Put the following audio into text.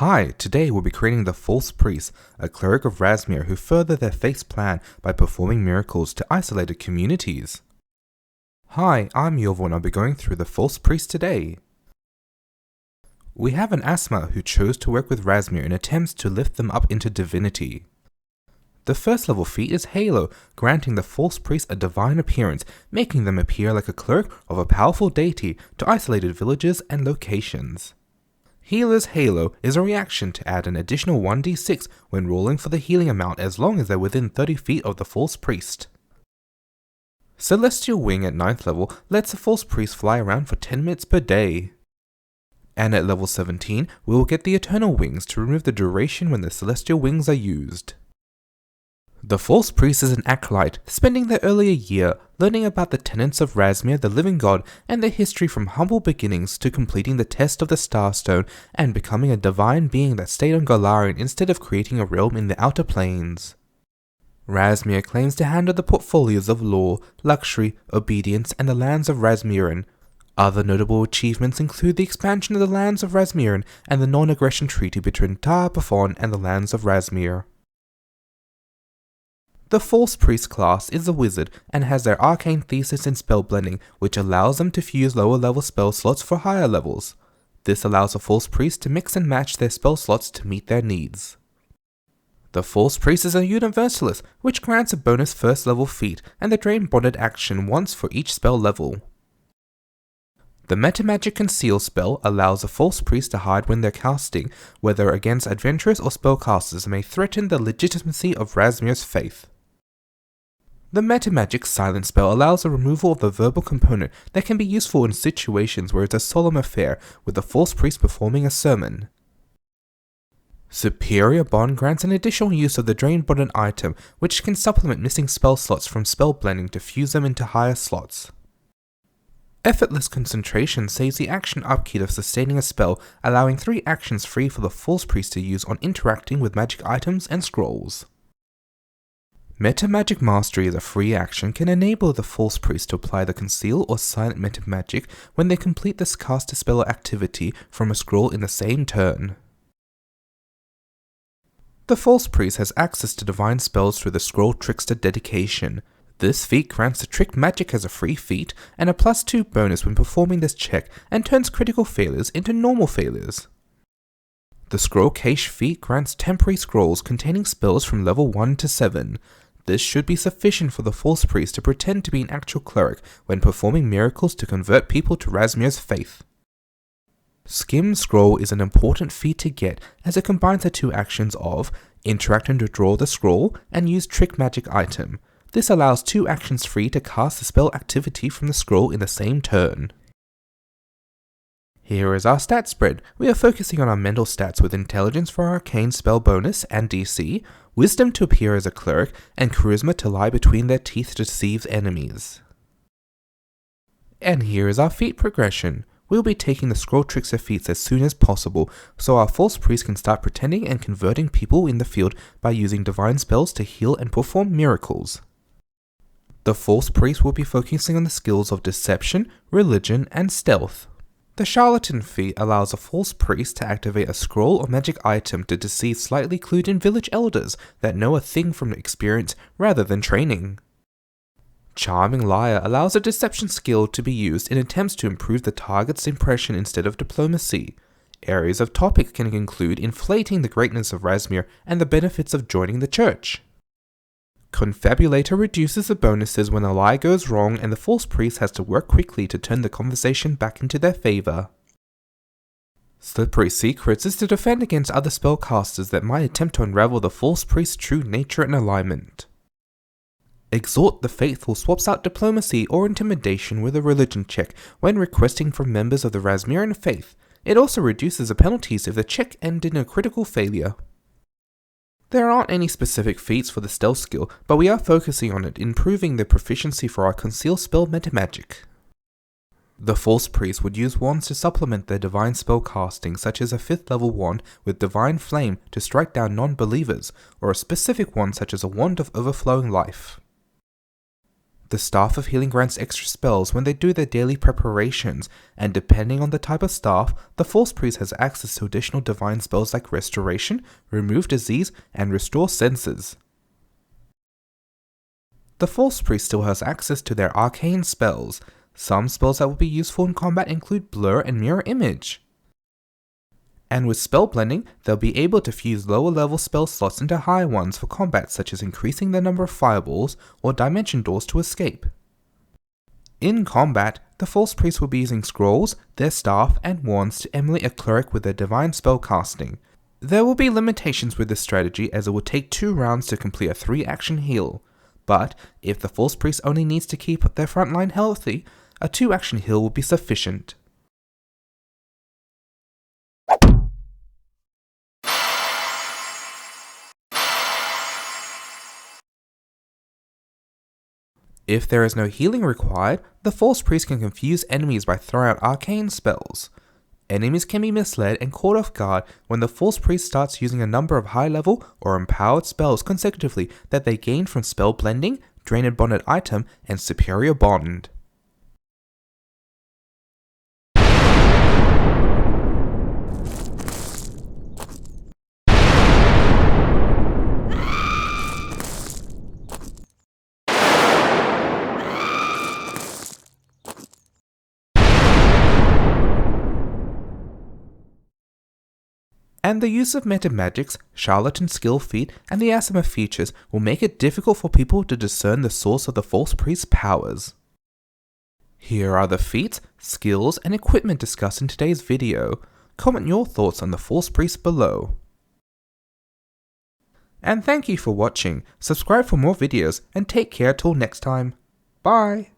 Hi, today we'll be creating the False Priest, a cleric of Aasimar who further their faith's plan by performing miracles to isolated communities. Hi, I'm Yovo and I'll be going through the False Priest today. We have an Aasimar who chose to work with Aasimar in attempts to lift them up into divinity. The first level feat is Halo, granting the False Priest a divine appearance, making them appear like a cleric of a powerful deity to isolated villages and locations. Healer's Halo is a reaction to add an additional 1d6 when rolling for the healing amount as long as they're within 30 feet of the False Priest. Celestial Wing at 9th level lets the False Priest fly around for 10 minutes per day. And at level 17, we will get the Eternal Wings to remove the duration when the Celestial Wings are used. The False Priest is an acolyte, spending their earlier year learning about the tenets of Aasimar, the living god, and their history from humble beginnings to completing the test of the Starstone and becoming a divine being that stayed on Golarion instead of creating a realm in the Outer Planes. Aasimar claims to handle the portfolios of law, luxury, obedience, and the lands of Aasimar. Other notable achievements include the expansion of the lands of Aasimar and the non-aggression treaty between Tar-Baphon and the lands of Aasimar. The False Priest class is a wizard and has their arcane thesis in spell blending, which allows them to fuse lower level spell slots for higher levels. This allows a False Priest to mix and match their spell slots to meet their needs. The False Priest is a Universalist, which grants a bonus first level feat and the Drain Bonded action once for each spell level. The Metamagic Conceal spell allows a False Priest to hide when they're casting, whether against adventurers or spellcasters may threaten the legitimacy of Aasimar's faith. The Metamagic Silence spell allows the removal of the verbal component that can be useful in situations where it's a solemn affair, with the False Priest performing a sermon. Superior Bond grants an additional use of the Drain Bonded item, which can supplement missing spell slots from spell blending to fuse them into higher slots. Effortless Concentration saves the action upkeep of sustaining a spell, allowing 3 actions free for the False Priest to use on interacting with magic items and scrolls. Metamagic Mastery as a free action can enable the False Priest to apply the Conceal or Silent Metamagic when they complete this cast a spell activity from a scroll in the same turn. The False Priest has access to divine spells through the scroll Trickster dedication. This feat grants the Trick Magic as a free feat and a +2 bonus when performing this check and turns critical failures into normal failures. The Scroll Cache feat grants temporary scrolls containing spells from level 1 to 7. This should be sufficient for the False Priest to pretend to be an actual cleric when performing miracles to convert people to Aasimar's faith. Skim Scroll is an important feat to get as it combines the 2 actions of interacting to draw the scroll and use Trick Magic item. This allows 2 actions free to cast the spell activity from the scroll in the same turn. Here is our stat spread. We are focusing on our mental stats with Intelligence for our Arcane spell bonus and DC, Wisdom to appear as a cleric, and Charisma to lie between their teeth to deceive enemies. And here is our feat progression. We will be taking the Scroll Trickster feats as soon as possible, so our False Priest can start pretending and converting people in the field by using divine spells to heal and perform miracles. The False Priest will be focusing on the skills of Deception, Religion, and Stealth. The Charlatan feat allows a False Priest to activate a scroll or magic item to deceive slightly clued in village elders that know a thing from experience rather than training. Charming Liar allows a deception skill to be used in attempts to improve the target's impression instead of diplomacy. Areas of topic can include inflating the greatness of Aasimar and the benefits of joining the church. Confabulator reduces the bonuses when a lie goes wrong and the False Priest has to work quickly to turn the conversation back into their favor. Slippery Secrets is to defend against other spellcasters that might attempt to unravel the False Priest's true nature and alignment. Exhort the Faithful swaps out diplomacy or intimidation with a religion check when requesting from members of the Aasimaran faith. It also reduces the penalties if the check ended in a critical failure. There aren't any specific feats for the stealth skill, but we are focusing on it, improving the proficiency for our Conceal spell Metamagic. The False Priest would use wands to supplement their divine spell casting, such as a 5th level wand with Divine Flame to strike down non-believers, or a specific wand such as a Wand of Overflowing Life. The Staff of Healing grants extra spells when they do their daily preparations, and depending on the type of staff, the False Priest has access to additional divine spells like Restoration, Remove Disease, and Restore Senses. The False Priest still has access to their arcane spells. Some spells that will be useful in combat include Blur and Mirror Image. And with spell blending, they'll be able to fuse lower level spell slots into higher ones for combat, such as increasing the number of fireballs or dimension doors to escape. In combat, the False Priest will be using scrolls, their staff, and wands to emulate a cleric with their divine spell casting. There will be limitations with this strategy as it will take 2 rounds to complete a 3-action heal, but if the False Priest only needs to keep their front line healthy, a 2-action heal will be sufficient. If there is no healing required, the False Priest can confuse enemies by throwing out arcane spells. Enemies can be misled and caught off guard when the False Priest starts using a number of high-level or empowered spells consecutively that they gain from spell blending, drained bonded item, and superior bond. And the use of Metamagics, Charlatan Skill Feat, and the Aasimar features will make it difficult for people to discern the source of the False Priest's powers. Here are the feats, skills, and equipment discussed in today's video. Comment your thoughts on the False Priest below. And thank you for watching, subscribe for more videos, and take care till next time. Bye!